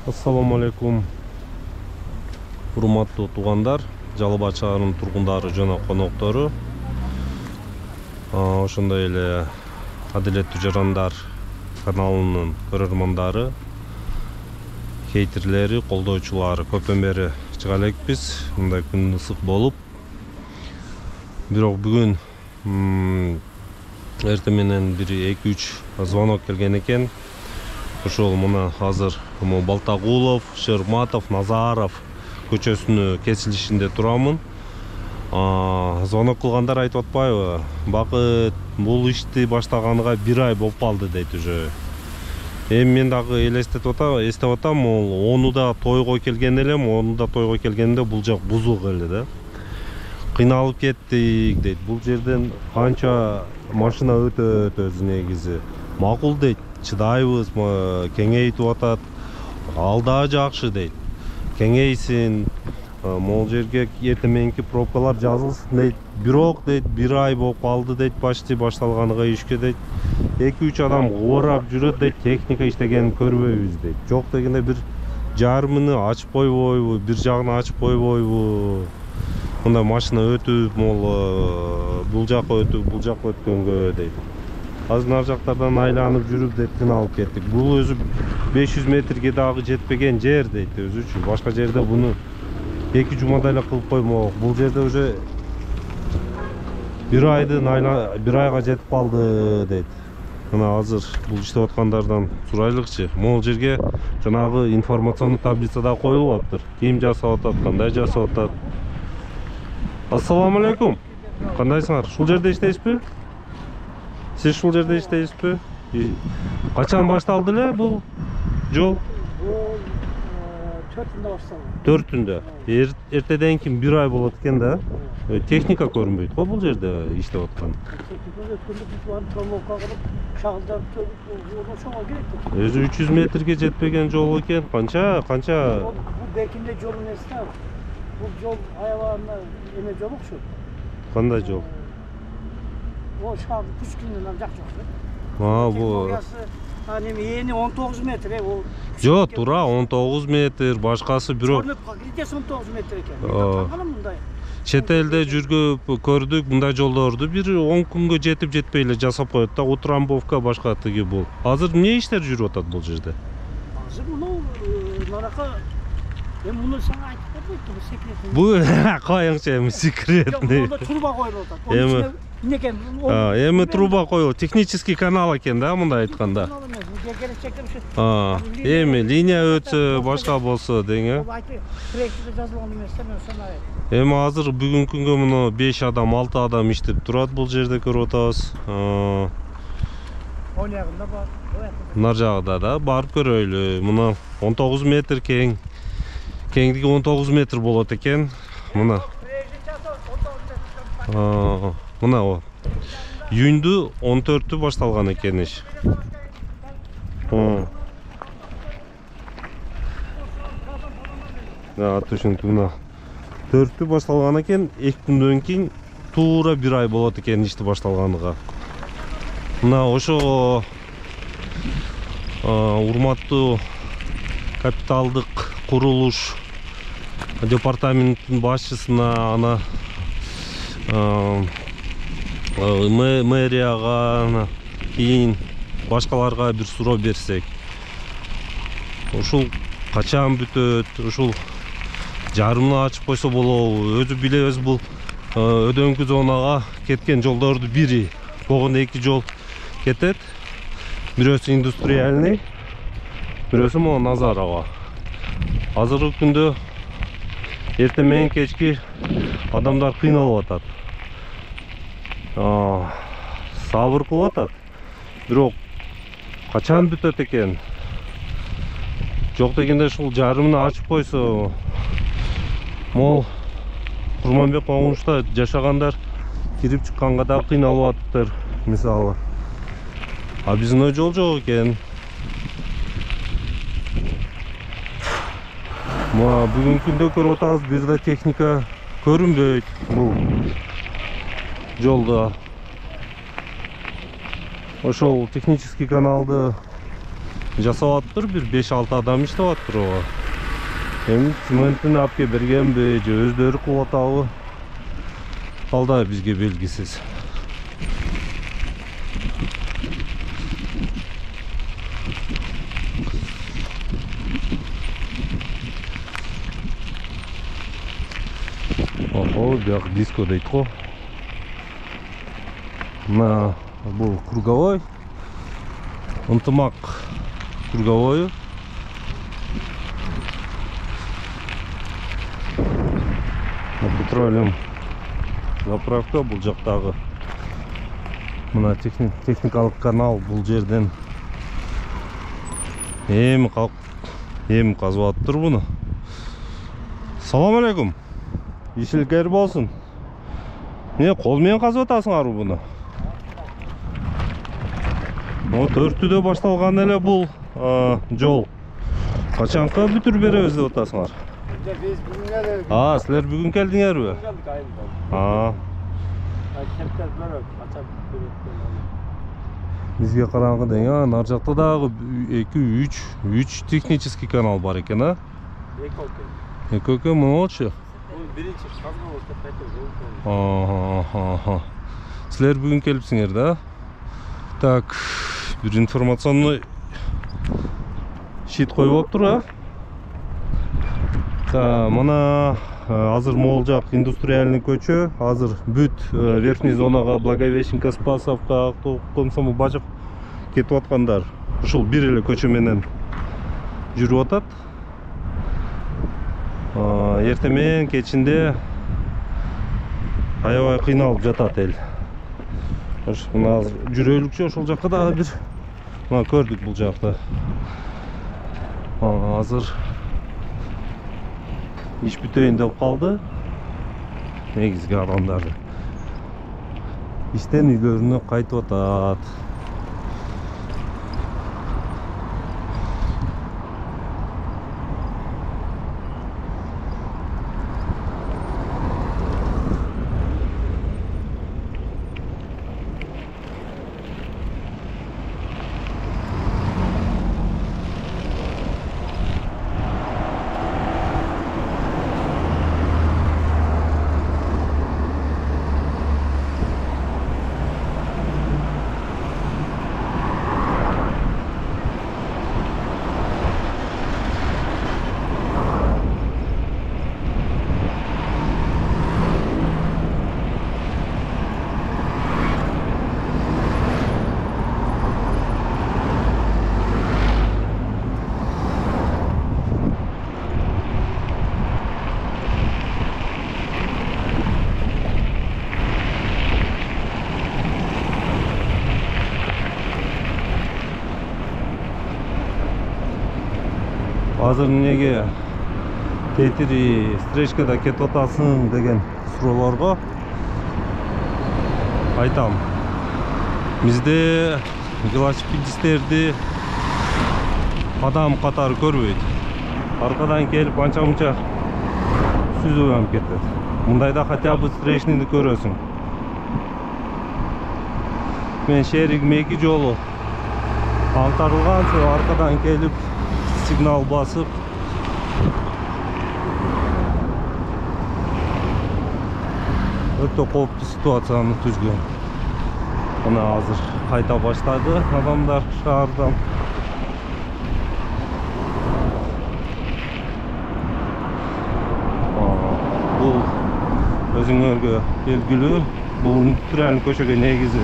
Assalamu alaikum. Урматтуу туугандар, Жалал Абад шаарынын тургундары жана коноктору. Ошондой эле Адилеттүү жарандар каналынын көрөрмандары, хейтерлери, колдоочулары көптөн бери чыга элекпиз. Мындай күн ысык болуп. Бирок бүгүн эртең менен бир 2-3 звонок келген экен. Ошол мына азыр Балтагулов, Шерматов, Назаров көчөсүнүн кесилишинде турамын. Звонок кылгандар айтып атпайбы? Бакыт бул ишти баштаганга 1 ай болуп калды дейт уже. Мен дагы эстеп атам, ону да тойго келген элем, келгенде бул жак бузук эле да. Кыйналып кеттик дейт. Бул жерден канча машина өтөбүз негизи. Макул дейт. Чыдайбыз, кеңейтип атат. Алда жакшы дейт. Кеңейсин, могул жерге эртең мененки пробкалар жазылсын дейт. Бирок дейт 1 ай болуп калды дейт, почти башталганыга ишке дейт. 2-3 адам оорап жүрөт дейт, техника иштегенин көрбөйбүз дейт. Жок дегенде бир жарымыны ачып койбойбу, бир жагын ачып койбойбу. Мындай машина өтүп, бул жака өтүп, бул жака өткөнгө дейт. Азыр нар жактардан айланып жүрүп дейт, кыналып кеттик. Бул өзү 500 метрге дагы жетпеген жер дейт өзүчү. Башка жерде буну 2 жумада эле кылып коймок. Бул жерде уже 1 айга жетип калды дейт. Мына азыр бул иштеп аткандардан сурайлыкчы. Могул жерге жанагы информационный таблицада коюлуп атыптыр. Ким жасап атат, кандай жасап атат. Ассаламу алейкум. Кандайсыңар? Ушул жерде иштейсизби? Siz ушул жерде иштейсизби? Качан башталды эле бул жол? 4-түндө башталды. 4-түндө. Эртеден кийин 1 ай болот экен да. Техника көрүнбөйт го бул жерде иштеп аткан. Техника өткөндө биз барып промовка кылып, шагылдарды төгүп, ошого керек. Өзү 300 метрге жетпеген жол экен. Канча? Бул Бекинде жол эмес да. Бул жол аябагында эме жол окшойт. Кандай жол? О шагыл Пушкинден жак жок. Бул Ени 19 метр, ол. Жок, туура 19 метр, башкасы бирок. Покрытиясы 19 метр экен. Таңгалам мындай. Чет элде жүргүп көрдүк, мындай жолдорду бир 10 күнгө жетип жетпей эле жасап коет да, утрамбовка башка тиги бул. Азыр эмне иштер жүрүп атат бул жерде? Азыр муну нарака муну сага айтып бербейт, бул секрет. Бул кайыңча эми секретный. Жок, труба коюлуп атат. Эми труба коюлуп, технический канал экен да, мындай айтканда. Эми линия өтсө, башка болсо дең. Проектте жазылган эмес да, мен ошону. Эми азыр бүгүнкү күнгө муну 5 адам, 6 адам иштеп турат бул жерде көрүп атабыз. Оң жагында бар. Нар жагында да барып көрөйлү. Муна 19 метр кең. Кеңдиги 19 метр болот экен. Мына. Мына о. Июнду 14-тү башталган экен иш. Точно мына 4-тү башталган экен. 2 күндөн кийин туура 1 ай болот экен ишти башталганыга. Мына ошо урматтуу капиталдык курулуш департаментинин башчысына, ана мэрияга, кийин башкаларга бир суроо берсек. Ушул качан бүтөт, ушул жарымын ачып койсо болобу? Өзү билебиз, бул өдөңкү зонага кеткен жолдорду бири. Болгондо 2 жол кетет. Бирөөсү индустриальный, бирөөсү могу Назарова. Азыркы күндө эртең менен кечки адамдар кыйналып атат. Сабыр кылып атат. Бирок качан бүтөт экен? Жок дегенде ушул жарымын ачып койсо, могул Курманбек Могунчта жашагандар кирип чыкканга да кыйналып атыптыр, мисалы. Биздин жол жок экен. Бүгүнкү күндө көрүп атабыз, бизде техника көрүнбөйт бул жолдо. Ошол технический каналды жасап атыптыр, бир 5-6 адам иштеп атыптыр ого. Эми цементин алып келип бергенби же өздөрү кылып атабы? Ал да бизге белгисиз. Ого, бияк диско дейт го. Мына бул круговой. Ынтымак круговой. Петролем заправка бул жактагы. Мына техникалык канал бул жерден эми казып атыптыр буну. Салам алейкум. Ишилгер болсун. Не кол менен казып атасыңарбы буну? О, 4-түдө башталган эле бул жол. Качанка бүтүр беребиз деп атасыңар? Biz bugün geldik. Силер бүгүн келдиңерби? Geldik ayında. Kepler böyle açıp Бизге караңгыда, нар жакта дагы 2-3 технический канал бар экен, а? Экоке молчу. Bu birinci kazma olsa petrol yolu. Силер бүгүн келипсиңер да? Так, бир информационный щит коюп алыптыр, а? Мына азыр могул жак индустриальный көчө, азыр бүт верхний зонага Благовещенка, Спасовка, Комсомол бажып кетип аткандар. Ушул бир эле көчө менен жүрүп атат. Эртең менен кечинде аябай кыйналып жатат эл. Мына жүрөлүкчү ошол жакка дагы бир мына көрдүк бул жакта. Азыр иш бүтөйүн деп калды. Негизги адамдар иштен үйлөрүнө кайтып атат. Азыр неге тетири стречкада кетип атасың деген суроолорго айтам. Бизде велосипедисттерди адам катары көрбөйт. Аркадан келип анча-мунча сүзүп алып кетет. Мындайда хотя бы встречныйды көрөсүң. Мен шеригим 2 жолу аңтарылган, аркадан келип сигнал басып өтө кооптуу ситуацияны түзгөн. Мына азыр кайта баштады адамдар шаардан. Бул өзүңөргө белгилүү, бул индустриальный көчөгө негизи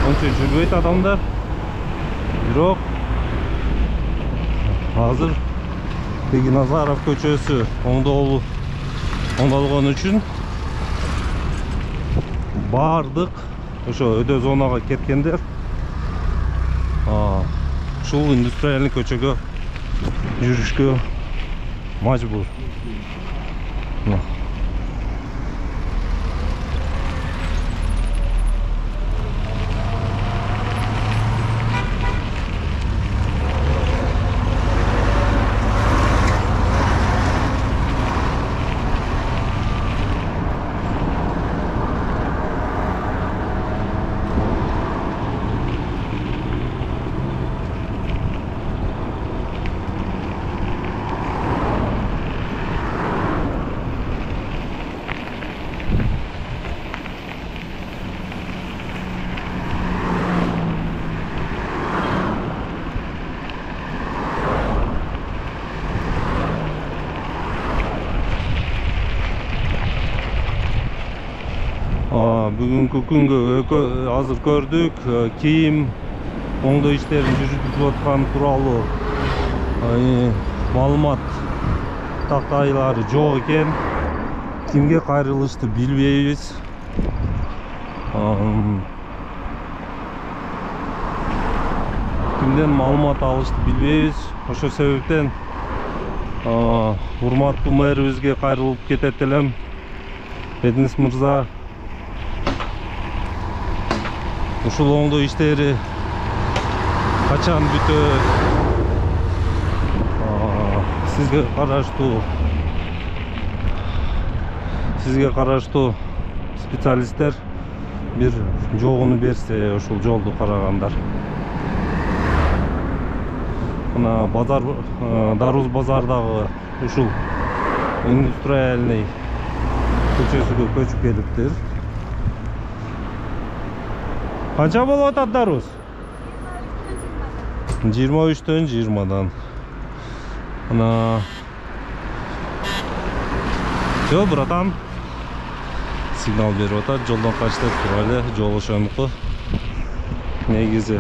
ончо жүрбөйт адамдар. Бирок азыр Теги Назаров көчөсү оңдолгон үчүн бардык ошо өдө зонага кеткендер ушул индустриальный көчөгө жүрүшкө мажбур. Бүгүнкү күнгө азыр көрдүк кийим оңдоо иштерин жүргүзүп аткан тууралуу маалымат тактайлары жок экен. Кимге кайрылышты билбейбиз. Кимден маалымат алышты билбейбиз. Ошол себептен урматтуу мэрибизге кайрылып кетет элем. Эдинис мырза, ушул оңдоо иштери качан бүтөт? Сизге караштуу специалисттер бир жогуну берсе, ушул жолду карагандар. Мына базар, Даруз базардагы ушул индустриальный көчөсүгө көчүп келиптир. Канча болуп атат Даруз? 23-төн 20-дан. Мына жо, братан, сигнал берип атат, жолдон качтып тура эле, жол ошонуку. Негизи